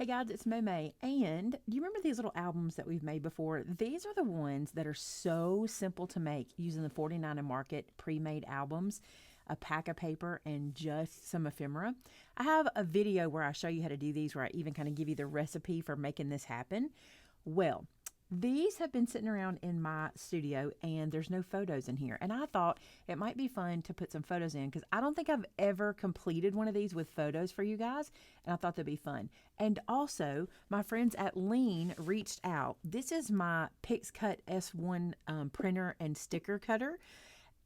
guys, it's Maymay. And do you remember these little albums that we've made before? These are the ones that are so simple to make using the 49 and Market pre-made albums, a pack of paper, and just some ephemera. I have a video where I show you how to do these, where I even kind of give you the recipe for making this happen. Well, these have been sitting around in my studio and there's no photos in here. And I thought it might be fun to put some photos in because I don't think I've ever completed one of these with photos for you guys. And I thought that'd be fun. And also, my friends at Liene reached out. This is my PixCut S1 printer and sticker cutter.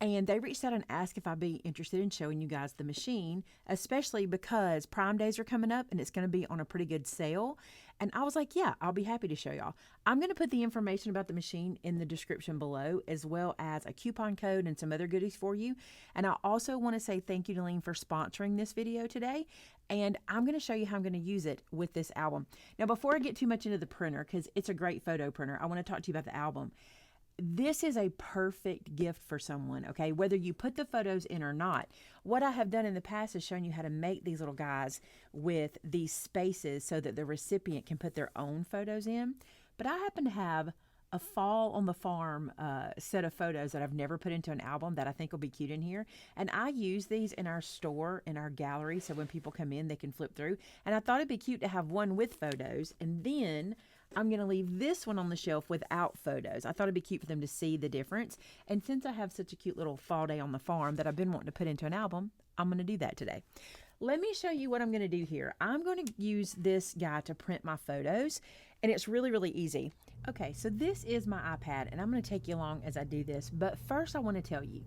And they reached out and asked if I'd be interested in showing you guys the machine, especially because Prime Days are coming up and it's going to be on a pretty good sale. And I was like, yeah, I'll be happy to show y'all. I'm going to put the information about the machine in the description below, as well as a coupon code and some other goodies for you. And I also want to say thank you to Liene for sponsoring this video today. And I'm going to show you how I'm going to use it with this album. Now, before I get too much into the printer, because it's a great photo printer, I want to talk to you about the album. This is a perfect gift for someone, okay? Whether you put the photos in or not. What I have done in the past is shown you how to make these little guys with these spaces so that the recipient can put their own photos in. But I happen to have a fall on the farm set of photos that I've never put into an album that I think will be cute in here. And I use these in our store, in our gallery, so when people come in, they can flip through. And I thought it'd be cute to have one with photos, and then I'm going to leave this one on the shelf without photos. I thought it'd be cute for them to see the difference. And since I have such a cute little fall day on the farm that I've been wanting to put into an album, I'm going to do that today. Let me show you what I'm going to do here. I'm going to use this guy to print my photos, and it's really, really easy. Okay, so this is my iPad, and I'm going to take you along as I do this. But first, I want to tell you,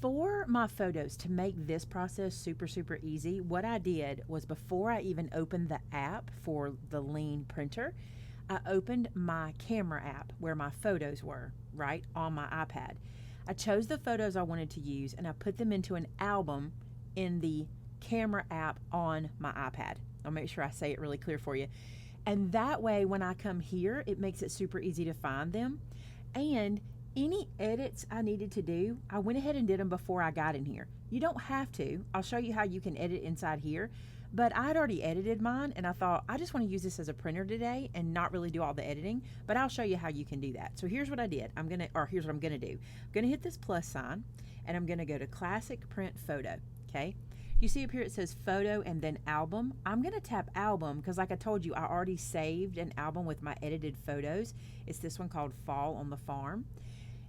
for my photos, to make this process super, super easy, what I did was before I even opened the app for the Liene printer, I opened my camera app where my photos were, right, on my iPad. I chose the photos I wanted to use, and I put them into an album in the camera app on my iPad. I'll make sure I say it really clear for you. And that way, when I come here, it makes it super easy to find them. And any edits I needed to do, I went ahead and did them before I got in here. You don't have to. I'll show you how you can edit inside here. But I'd already edited mine, and I thought, I just want to use this as a printer today and not really do all the editing, but I'll show you how you can do that. So here's what I did. Here's what I'm going to do. I'm going to hit this plus sign, and I'm going to go to Classic Print Photo, okay? You see up here it says Photo and then Album. I'm going to tap Album because, like I told you, I already saved an album with my edited photos. It's this one called Fall on the Farm.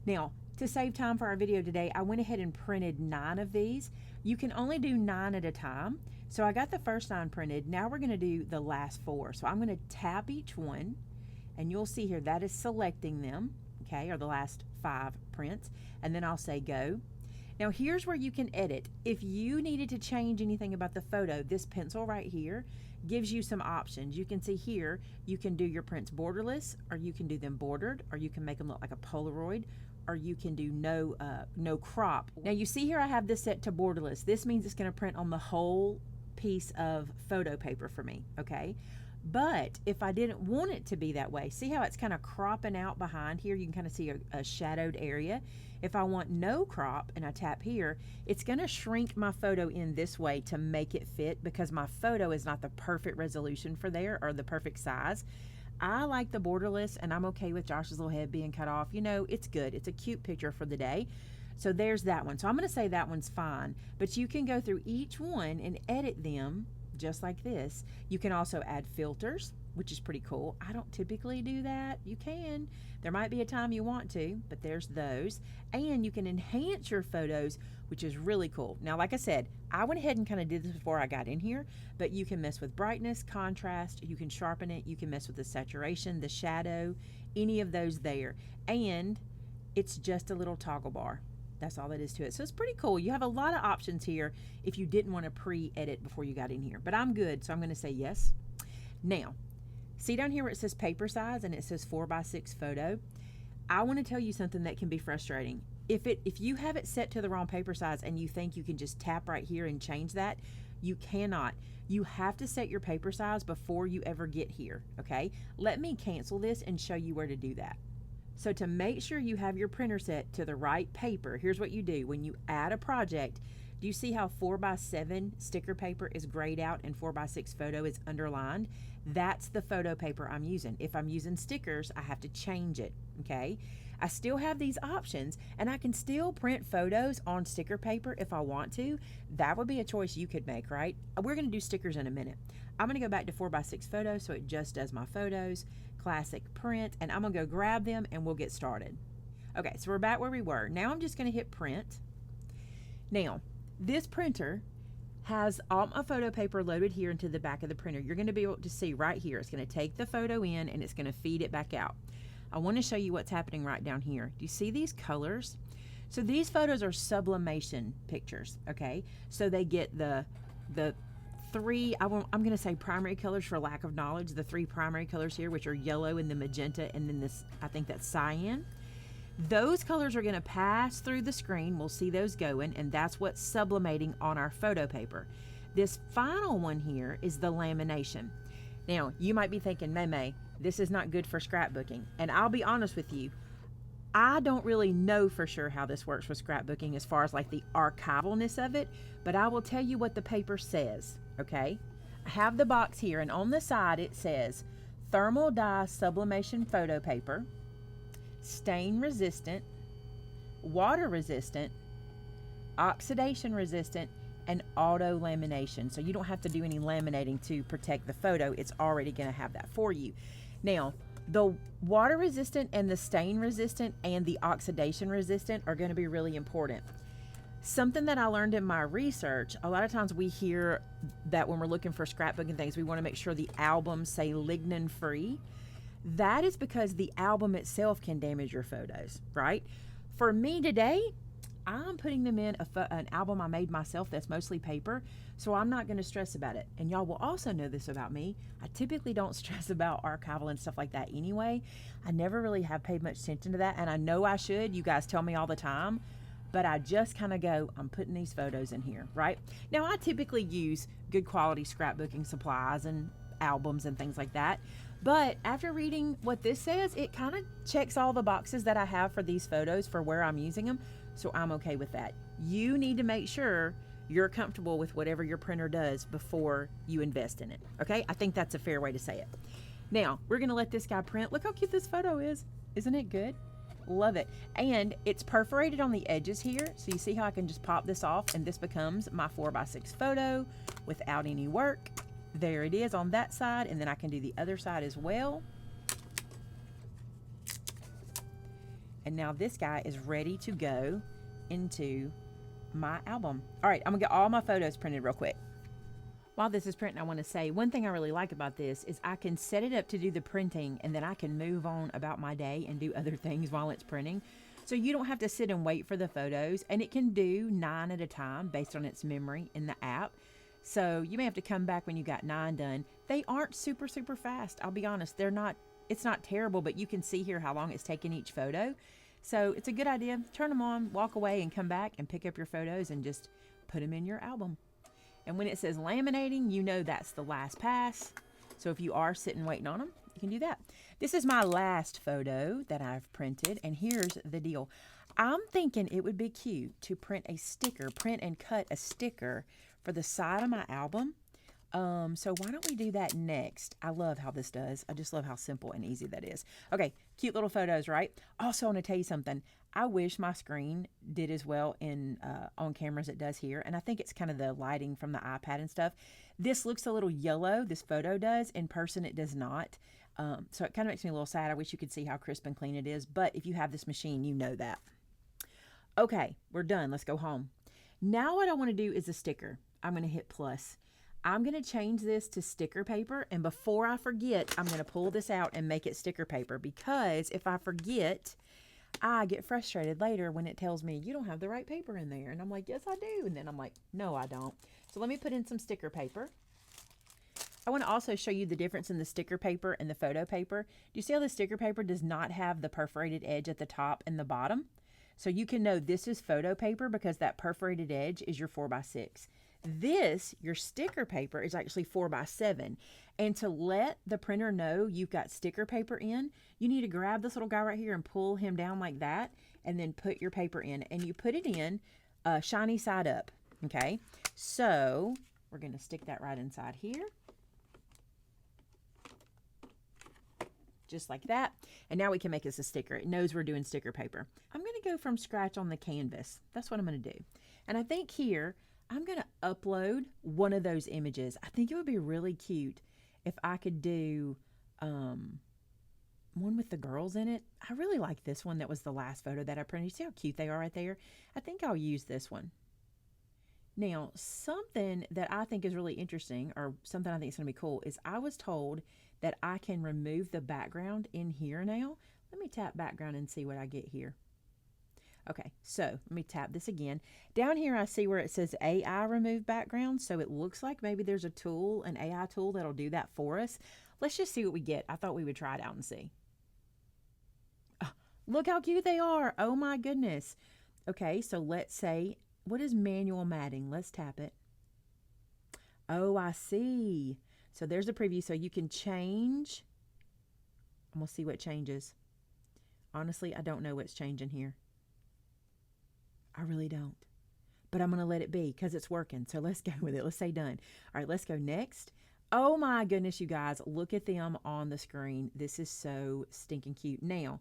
Now, to save time for our video today, I went ahead and printed 9 of these. You can only do 9 at a time. So I got the first 9 printed. Now we're going to do the last 4. So I'm going to tap each one, and you'll see here that is selecting them, okay, or the last 5 prints. And then I'll say go. Now here's where you can edit. If you needed to change anything about the photo, this pencil right here gives you some options. You can see here, you can do your prints borderless, or you can do them bordered, or you can make them look like a Polaroid, or you can do no crop. Now you see here I have this set to borderless. This means it's going to print on the whole piece of photo paper for me, okay? But if I didn't want it to be that way, see how it's kind of cropping out behind here? You can kind of see a shadowed area. If I want no crop and I tap here, it's going to shrink my photo in this way to make it fit because my photo is not the perfect resolution for there or the perfect size. I like the borderless, and I'm okay with Josh's little head being cut off. You know, it's good. It's a cute picture for the day. So there's that one. So I'm going to say that one's fine. But you can go through each one and edit them just like this. You can also add filters, which is pretty cool. I don't typically do that. You can. There might be a time you want to, but there's those. And you can enhance your photos, which is really cool. Now, like I said, I went ahead and kind of did this before I got in here, but you can mess with brightness, contrast, you can sharpen it, you can mess with the saturation, the shadow, any of those there. And it's just a little toggle bar. That's all that is to it. So it's pretty cool. You have a lot of options here if you didn't want to pre-edit before you got in here. But I'm good, so I'm going to say yes. Now, see down here where it says paper size and it says 4x6 photo? I want to tell you something that can be frustrating. If you have it set to the wrong paper size and you think you can just tap right here and change that, you cannot. You have to set your paper size before you ever get here, okay? Let me cancel this and show you where to do that. So to make sure you have your printer set to the right paper, here's what you do. When you add a project, do you see how 4x7 sticker paper is grayed out and 4x6 photo is underlined? That's the photo paper I'm using. If I'm using stickers, I have to change it, okay? I still have these options, and I can still print photos on sticker paper if I want to. That would be a choice you could make, right? We're gonna do stickers in a minute. I'm gonna go back to 4x6 photos so it just does my photos, classic print, and I'm gonna go grab them and we'll get started. Okay, so we're back where we were. Now I'm just gonna hit print. Now, this printer has all my photo paper loaded here into the back of the printer. You're gonna be able to see right here. It's gonna take the photo in and it's gonna feed it back out. I want to show you what's happening right down here. Do you see these colors? So these photos are sublimation pictures, okay? So they get the three, I'm going to say primary colors for lack of knowledge, the three primary colors here, which are yellow and the magenta, and then this, I think that's cyan. Those colors are going to pass through the screen. We'll see those going, and that's what's sublimating on our photo paper. This final one here is the lamination. Now, you might be thinking, Maymay, this is not good for scrapbooking. And I'll be honest with you, I don't really know for sure how this works with scrapbooking as far as like the archivalness of it, but I will tell you what the paper says, okay? I have the box here, and on the side it says thermal dye sublimation photo paper, stain resistant, water resistant, oxidation resistant, and auto lamination. So you don't have to do any laminating to protect the photo. It's already going to have that for you. Now, the water resistant and the stain resistant and the oxidation resistant are going to be really important. Something that I learned in my research, a lot of times we hear that when we're looking for scrapbooking things, we want to make sure the albums say lignin free. That is because the album itself can damage your photos, right? For me today, I'm putting them in an album I made myself that's mostly paper, so I'm not going to stress about it. And y'all will also know this about me. I typically don't stress about archival and stuff like that anyway. I never really have paid much attention to that, and I know I should. You guys tell me all the time, but I just kind of go, I'm putting these photos in here, right? Now, I typically use good quality scrapbooking supplies and albums and things like that. But after reading what this says, it kind of checks all the boxes that I have for these photos for where I'm using them. So I'm okay with that. You need to make sure you're comfortable with whatever your printer does before you invest in it. Okay? I think that's a fair way to say it. Now, we're going to let this guy print. Look how cute this photo is. Isn't it good? Love it. And it's perforated on the edges here. So you see how I can just pop this off and this becomes my 4x6 photo without any work. There it is on that side, and then I can do the other side as well. And now this guy is ready to go into my album. All right, I'm gonna get all my photos printed real quick. While this is printing, I want to say one thing I really like about this is I can set it up to do the printing, and then I can move on about my day and do other things while it's printing. So you don't have to sit and wait for the photos, and it can do 9 at a time based on its memory in the app. So you may have to come back when you got 9 done. They aren't super fast. I'll be honest, it's not terrible, but you can see here how long it's taken each photo. So it's a good idea. Turn them on, walk away, and come back and pick up your photos and just put them in your album. And when it says laminating, you know that's the last pass. So if you are sitting waiting on them, you can do that. This is my last photo that I've printed, and here's the deal. I'm thinking it would be cute to print and cut a sticker for the side of my album. So why don't we do that next? I love how this does. I just love how simple and easy that is. Okay, cute little photos, right? Also, I want to tell you something. I wish my screen did as well on camera as it does here. And I think it's kind of the lighting from the iPad and stuff. This looks a little yellow. This photo does. In person, it does not. So it kind of makes me a little sad. I wish you could see how crisp and clean it is. But if you have this machine, you know that. Okay, we're done. Let's go home. Now what I want to do is a sticker. I'm going to hit plus. I'm going to change this to sticker paper, and before I forget, I'm going to pull this out and make it sticker paper, because if I forget, I get frustrated later when it tells me you don't have the right paper in there, and I'm like, yes I do, and then I'm like, no I don't. So let me put in some sticker paper. I want to also show you the difference in the sticker paper and the photo paper. Do you see how the sticker paper does not have the perforated edge at the top and the bottom? So you can know this is photo paper because that perforated edge is your 4x6. This, your sticker paper, is actually 4x7. And to let the printer know you've got sticker paper in, you need to grab this little guy right here and pull him down like that, and then put your paper in. And you put it in shiny side up, okay? So we're going to stick that right inside here. just like that. And now we can make us a sticker. It knows we're doing sticker paper. I'm going to go from scratch on the canvas. That's what I'm going to do. And I think here, I'm going to upload one of those images. I think it would be really cute if I could do one with the girls in it. I really like this one that was the last photo that I printed. You see how cute they are right there? I think I'll use this one. Now, something that I think is really interesting, or something I think is going to be cool, is I was told that I can remove the background in here now. Let me tap background and see what I get here. Okay, so let me tap this again. Down here I see where it says AI remove background, so it looks like maybe there's a tool, an AI tool that'll do that for us. Let's just see what we get. I thought we would try it out and see. Oh, look how cute they are. Oh my goodness. Okay, so let's say, what is manual matting? Let's tap it. Oh, I see. So there's a preview, so you can change. I'm gonna see what changes. Honestly, I don't know what's changing here. I really don't. But I'm going to let it be because it's working. So let's go with it. Let's say done. All right, let's go next. Oh my goodness, you guys. Look at them on the screen. This is so stinking cute. Now,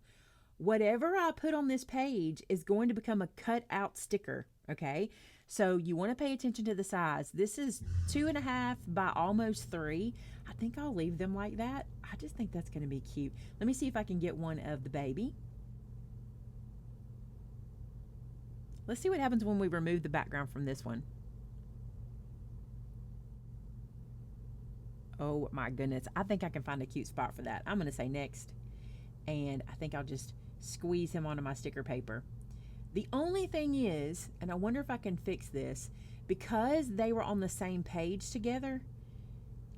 whatever I put on this page is going to become a cut out sticker. Okay, so you want to pay attention to the size. This is 2.5 by almost 3. I think I'll leave them like that. I just think that's going to be cute. Let me see if I can get one of the baby. Let's see what happens when we remove the background from this one. Oh my goodness. I think I can find a cute spot for that. I'm going to say next. And I think I'll just squeeze him onto my sticker paper. The only thing is, and I wonder if I can fix this, because they were on the same page together.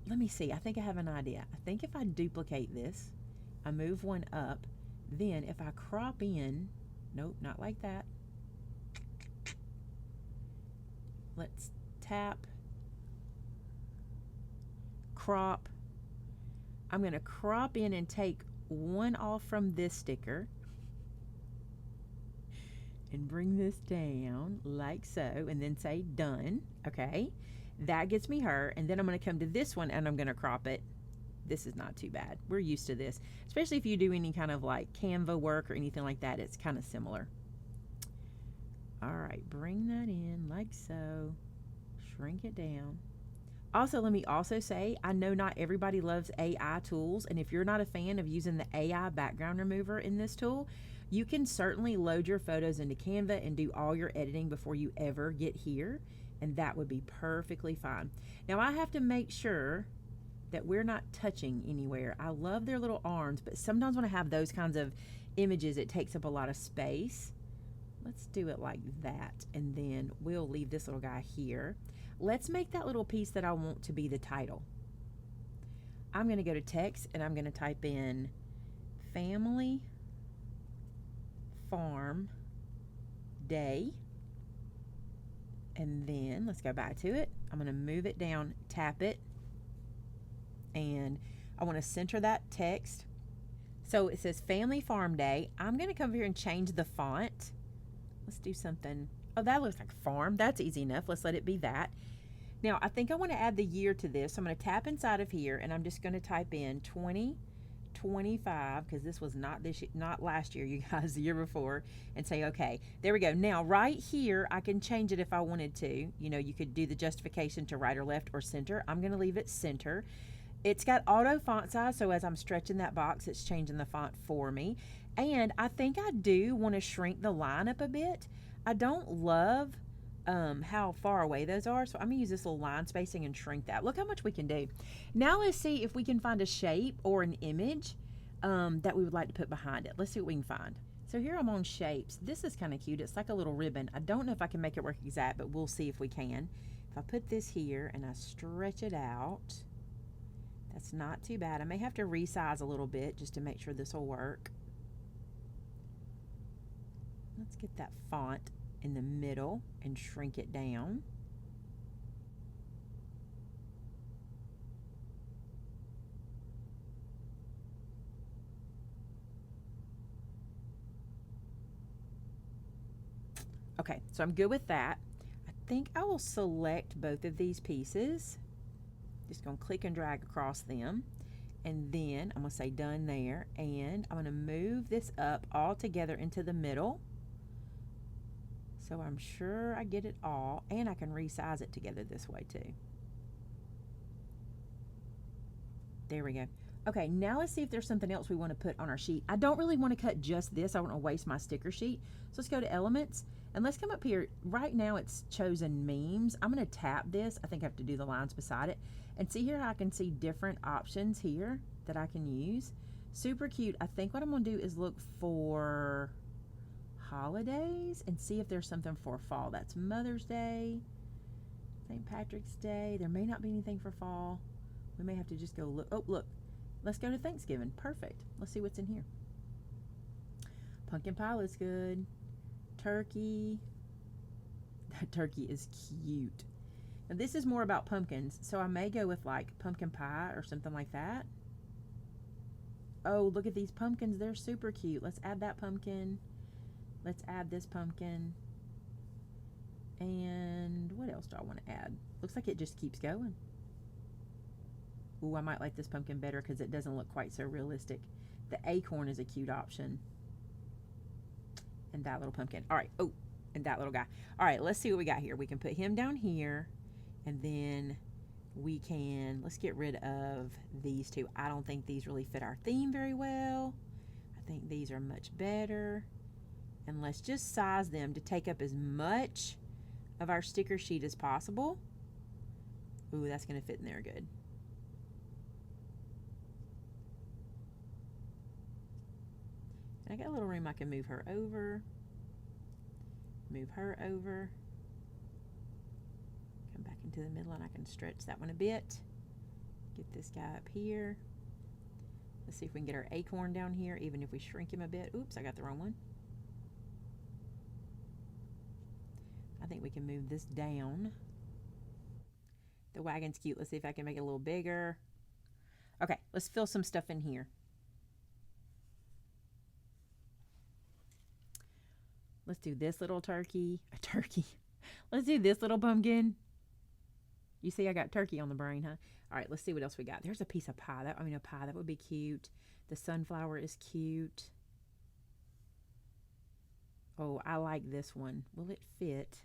Let me see. I think I have an idea. I think if I duplicate this, I move one up, then if I crop in, nope, not like that. Let's tap, crop. I'm going to crop in and take one off from this sticker and bring this down like so, and then say done. Okay, that gets me her, and then I'm going to come to this one and I'm going to crop it. This is not too bad. We're used to this, especially if you do any kind of like Canva work or anything like that. It's kind of similar. All right, bring that in like so, shrink it down. Also, let me also say, I know not everybody loves AI tools, and if you're not a fan of using the AI background remover in this tool, you can certainly load your photos into Canva and do all your editing before you ever get here, and that would be perfectly fine. Now, I have to make sure that we're not touching anywhere. I love their little arms, but sometimes when I have those kinds of images, it takes up a lot of space. Let's do it like that, and then we'll leave this little guy here. Let's make that little piece that I want to be the title. I'm going to go to text, and I'm going to type in Family Farm Day, and then let's go back to it. I'm going to move it down, tap it, and I want to center that text. So it says Family Farm Day. I'm going to come here and change the font. Let's do something. Oh, that looks like farm. That's easy enough. Let's let it be that. Now, I think I want to add the year to this. So I'm going to tap inside of here, and I'm just going to type in 2025, because this was not last year, you guys, the year before, and say okay. There we go. Now, right here, I can change it if I wanted to. You know, you could do the justification to right or left or center. I'm going to leave it center. It's got auto font size, so as I'm stretching that box, it's changing the font for me. And I think I do want to shrink the line up a bit. I don't love how far away those are, so I'm going to use this little line spacing and shrink that. Look how much we can do. Now let's see if we can find a shape or an image that we would like to put behind it. Let's see what we can find. So here I'm on shapes. This is kind of cute. It's like a little ribbon. I don't know if I can make it work exact, but we'll see if we can. If I put this here and I stretch it out, that's not too bad. I may have to resize a little bit just to make sure this will work. Let's get that font in the middle and shrink it down. Okay, so I'm good with that. I think I will select both of these pieces. Just going to click and drag across them. And then I'm going to say done there. And I'm going to move this up all together into the middle. So I'm sure I get it all. And I can resize it together this way too. There we go. Okay, now let's see if there's something else we want to put on our sheet. I don't really want to cut just this. I don't want to waste my sticker sheet. So let's go to Elements. And let's come up here. Right now it's chosen Memes. I'm going to tap this. I think I have to do the lines beside it. And see here, I can see different options here that I can use. Super cute. I think what I'm going to do is look for holidays and see if there's something for fall. That's Mother's Day, St. Patrick's Day. There may not be anything for fall. We may have to just go look. Oh, look. Let's go to Thanksgiving. Perfect. Let's see what's in here. Pumpkin pie looks good. Turkey. That turkey is cute. Now this is more about pumpkins, so I may go with like pumpkin pie or something like that. Oh, look at these pumpkins. They're super cute. Let's add that pumpkin. Let's add this pumpkin. And what else do I want to add? Looks like it just keeps going. Ooh, I might like this pumpkin better because it doesn't look quite so realistic. The acorn is a cute option. And that little pumpkin. All right. Oh, and that little guy. All right, let's see what we got here. We can put him down here. And then we can, let's get rid of these two. I don't think these really fit our theme very well. I think these are much better. And let's just size them to take up as much of our sticker sheet as possible. Ooh, that's going to fit in there good. I got a little room. I can move her over. Move her over. Come back into the middle and I can stretch that one a bit. Get this guy up here. Let's see if we can get our acorn down here, even if we shrink him a bit. Oops, I got the wrong one. I think we can move this down. The wagon's cute. Let's see if I can make it a little bigger. Okay, let's fill some stuff in here. Let's do this little turkey. A turkey. Let's do this little pumpkin. You see I got turkey on the brain, huh? All right, let's see what else we got. There's a piece of pie. A pie. That would be cute. The sunflower is cute. Oh, I like this one. Will it fit?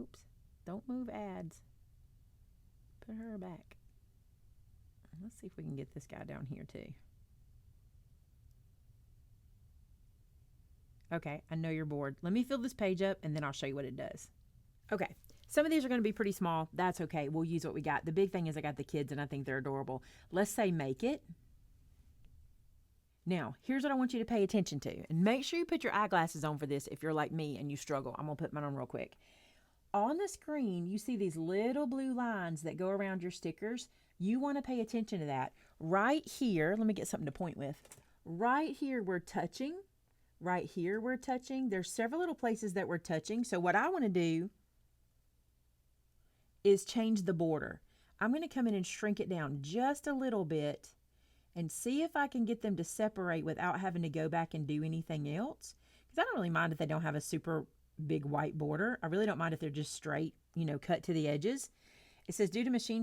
Oops. Don't move ads. Put her back. Let's see if we can get this guy down here too. Okay, I know you're bored. Let me fill this page up and then I'll show you what it does. Okay, some of these are going to be pretty small. That's okay. We'll use what we got. The big thing is I got the kids and I think they're adorable. Let's say make it. Now, here's what I want you to pay attention to. And make sure you put your eyeglasses on for this if you're like me and you struggle. I'm going to put mine on real quick. On the screen, you see these little blue lines that go around your stickers. You want to pay attention to that. Right here, let me get something to point with. Right here, we're touching. Right here, we're touching. There's several little places that we're touching. So what I want to do is change the border. I'm going to come in and shrink it down just a little bit and see if I can get them to separate without having to go back and do anything else. Because I don't really mind if they don't have a super big white border. I really don't mind if they're just straight, cut to the edges. It says due to machine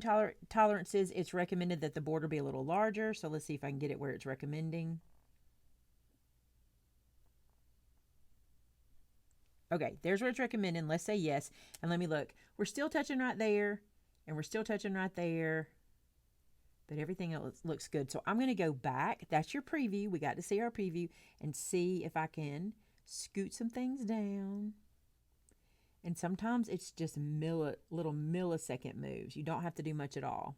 tolerances, it's recommended that the border be a little larger. So let's see if I can get it where it's recommending. Okay, there's where it's recommending. Let's say yes. And let me look. We're still touching right there. And we're still touching right there. But everything else looks good. So I'm going to go back. That's your preview. We got to see our preview. And see if I can scoot some things down. And sometimes it's just little millisecond moves. You don't have to do much at all.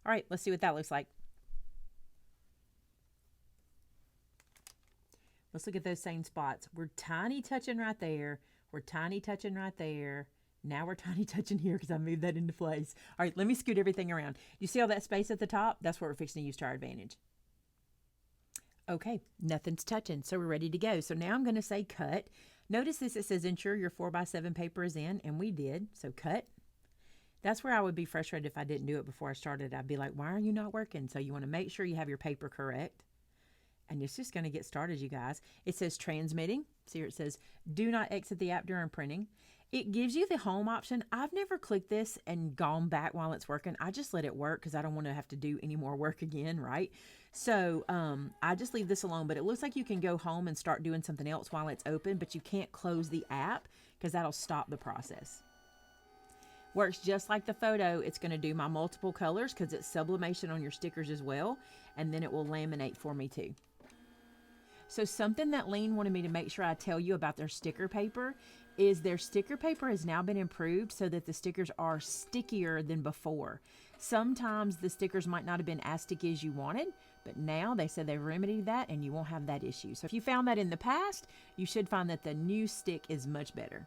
All right, let's see what that looks like. Let's look at those same spots. We're tiny touching right there. We're tiny touching right there. Now we're tiny touching here because I moved that into place. All right, let me scoot everything around. You see all that space at the top? That's what we're fixing to use to our advantage. Okay, nothing's touching, so we're ready to go. So now I'm going to say cut. Notice this, it says ensure your 4x7 paper is in, and we did, so cut. That's where I would be frustrated if I didn't do it before I started. I'd be like, why are you not working? So you want to make sure you have your paper correct. And it's just going to get started, you guys. It says transmitting. See here it says, do not exit the app during printing. It gives you the home option. I've never clicked this and gone back while it's working. I just let it work because I don't want to have to do any more work again, right? So I just leave this alone, but it looks like you can go home and start doing something else while it's open, but you can't close the app because that'll stop the process. Works just like the photo. It's going to do my multiple colors because it's sublimation on your stickers as well, and then it will laminate for me too. So something that Liene wanted me to make sure I tell you about their sticker paper is their sticker paper has now been improved so that the stickers are stickier than before. Sometimes the stickers might not have been as sticky as you wanted, but now they said they've remedied that and you won't have that issue. So if you found that in the past, you should find that the new stick is much better.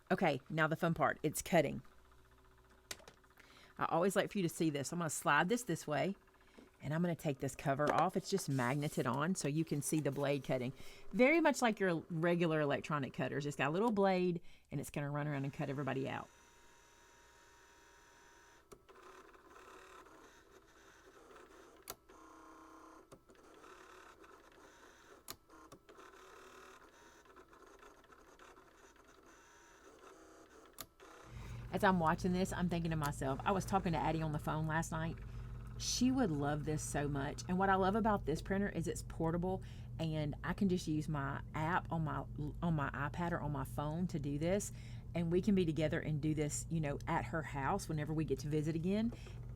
Okay, now the fun part, it's cutting. I always like for you to see this. I'm going to slide this way. And I'm going to take this cover off. It's just magneted on so you can see the blade cutting. Very much like your regular electronic cutters. It's got a little blade and it's going to run around and cut everybody out. As I'm watching this, I'm thinking to myself, I was talking to Addie on the phone last night. She would love this so much. And what I love about this printer is it's portable and I can just use my app on my iPad or on my phone to do this. And we can be together and do this, you know, at her house whenever we get to visit again.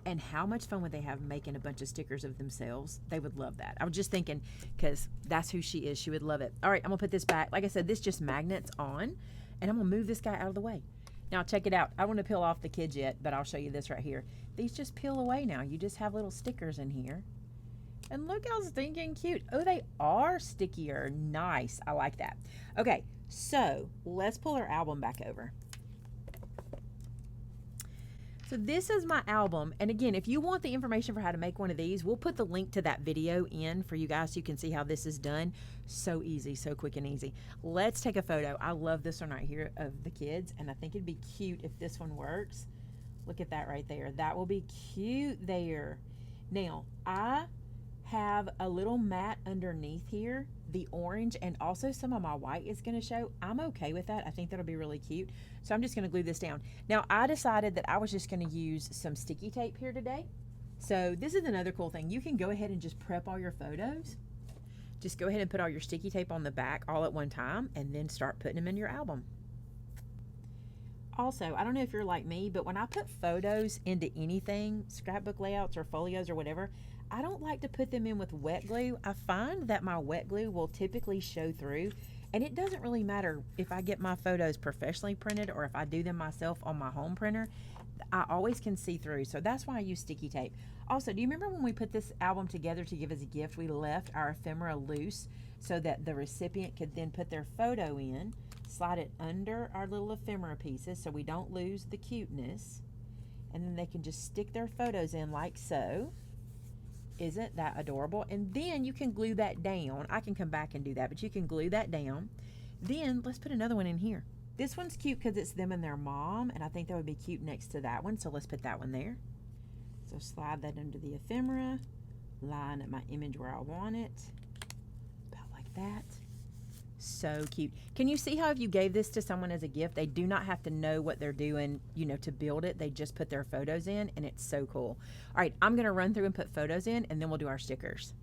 And how much fun would they have making a bunch of stickers of themselves? They would love that. I was just thinking, because that's who she is. She would love it. All right, I'm going to put this back. Like I said, this just magnets on. And I'm going to move this guy out of the way. Now check it out. I want to peel off the kids yet, but I'll show you this right here. These just peel away now. You just have little stickers in here. And look how stinking cute. Oh, they are stickier. Nice. I like that. Okay, so let's pull our album back over. So this is my album. And again, if you want the information for how to make one of these, we'll put the link to that video in for you guys so you can see how this is done. So easy, so quick and easy. Let's take a photo. I love this one right here of the kids, and I think it'd be cute if this one works. Look at that right there. That will be cute there. Now, I have a little mat underneath here, the orange, and also some of my white is going to show. I'm okay with that. I think that'll be really cute. So I'm just going to glue this down. Now, I decided that I was just going to use some sticky tape here today. So this is another cool thing. You can go ahead and just prep all your photos. Just go ahead and put all your sticky tape on the back all at one time and then start putting them in your album. Also, I don't know if you're like me, but when I put photos into anything, scrapbook layouts or folios or whatever, I don't like to put them in with wet glue. I find that my wet glue will typically show through, and it doesn't really matter if I get my photos professionally printed or if I do them myself on my home printer. I always can see through, so that's why I use sticky tape. Also, do you remember when we put this album together to give as a gift, we left our ephemera loose so that the recipient could then put their photo in, slide it under our little ephemera pieces so we don't lose the cuteness, and then they can just stick their photos in like so. Isn't that adorable? And then you can glue that down. I can come back and do that, but you can glue that down. Then let's put another one in here. This one's cute because it's them and their mom, and I think that would be cute next to that one, so let's put that one there. So slide that under the ephemera, line up my image where I want it, about like that. So cute. Can you see how if you gave this to someone as a gift, they do not have to know what they're doing, you know, to build it. They just put their photos in, and it's so cool. All right, I'm going to run through and put photos in, and then we'll do our stickers.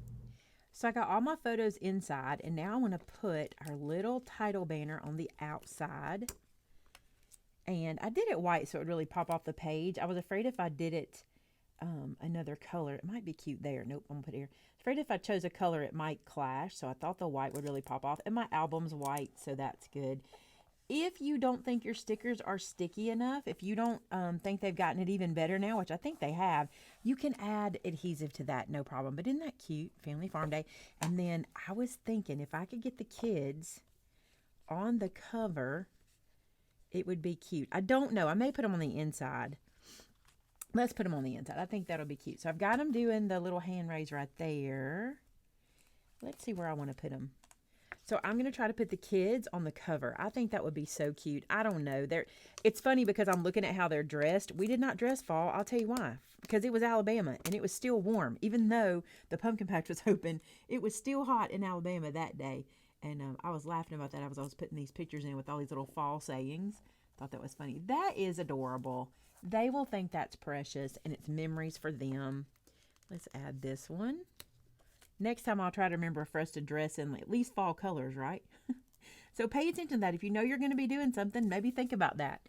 So I got all my photos inside, and now I want to put our little title banner on the outside. And I did it white so it would really pop off the page. I was afraid if I did it another color, it might be cute there. Nope, I'm going to put it here. Afraid if I chose a color it might clash, so I thought the white would really pop off. And my album's white, so that's good. If you don't think your stickers are sticky enough, if you don't think they've gotten it even better now, which I think they have, you can add adhesive to that, no problem. But isn't that cute? Family Farm Day. And then I was thinking if I could get the kids on the cover, it would be cute. I don't know. I may put them on the inside. Let's put them on the inside. I think that'll be cute. So I've got them doing the little hand raise right there. Let's see where I want to put them. So I'm going to try to put the kids on the cover. I think that would be so cute. I don't know. It's funny because I'm looking at how they're dressed. We did not dress fall. I'll tell you why. Because it was Alabama and it was still warm. Even though the pumpkin patch was open, it was still hot in Alabama that day. And I was laughing about that as I was putting these pictures in with all these little fall sayings. Thought that was funny. That is adorable. They will think that's precious, and it's memories for them. Let's add this one. Next time I'll try to remember for us to dress in at least fall colors, right? So pay attention to that. If you know you're going to be doing something, maybe think about that.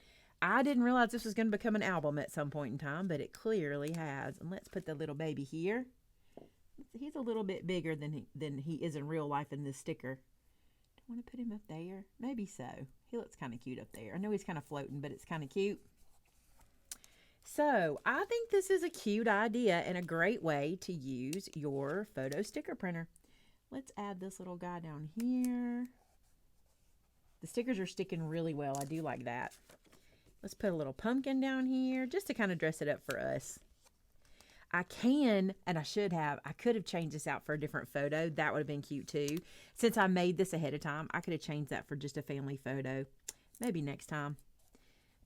I didn't realize this was going to become an album at some point in time, but it clearly has. And let's put the little baby here. He's a little bit bigger than he is in real life in this sticker. Do I want to put him up there? Maybe so. He looks kind of cute up there. I know he's kind of floating, but it's kind of cute. So I think this is a cute idea and a great way to use your photo sticker printer. Let's add this little guy down here. The stickers are sticking really well. I do like that. Let's put a little pumpkin down here just to kind of dress it up for us. I can, and I could have changed this out for a different photo. That would have been cute too. Since I made this ahead of time, I could have changed that for just a family photo. Maybe next time.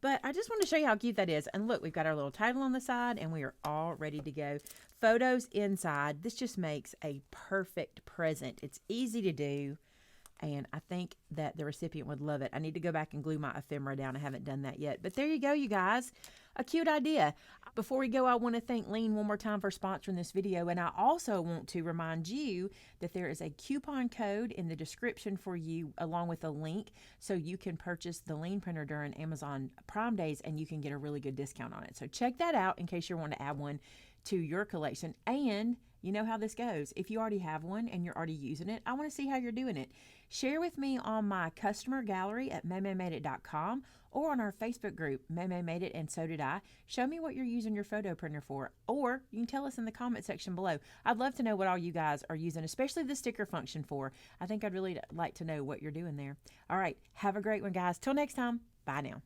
But I just want to show you how cute that is. And look, we've got our little title on the side, and we are all ready to go. Photos inside. This just makes a perfect present. It's easy to do, and I think that the recipient would love it. I need to go back and glue my ephemera down. I haven't done that yet. But there you go, you guys. A cute idea. Before we go, I want to thank Liene one more time for sponsoring this video. And I also want to remind you that there is a coupon code in the description for you, along with a link, so you can purchase the Liene printer during Amazon Prime Days, and you can get a really good discount on it. So check that out in case you want to add one to your collection. And you know how this goes. If you already have one and you're already using it, I want to see how you're doing it. Share with me on my customer gallery at maymaymadeit.com or on our Facebook group, Maymay Made It and So Did I. Show me what you're using your photo printer for, or you can tell us in the comment section below. I'd love to know what all you guys are using, especially the sticker function for. I think I'd really like to know what you're doing there. All right, have a great one, guys. Till next time, bye now.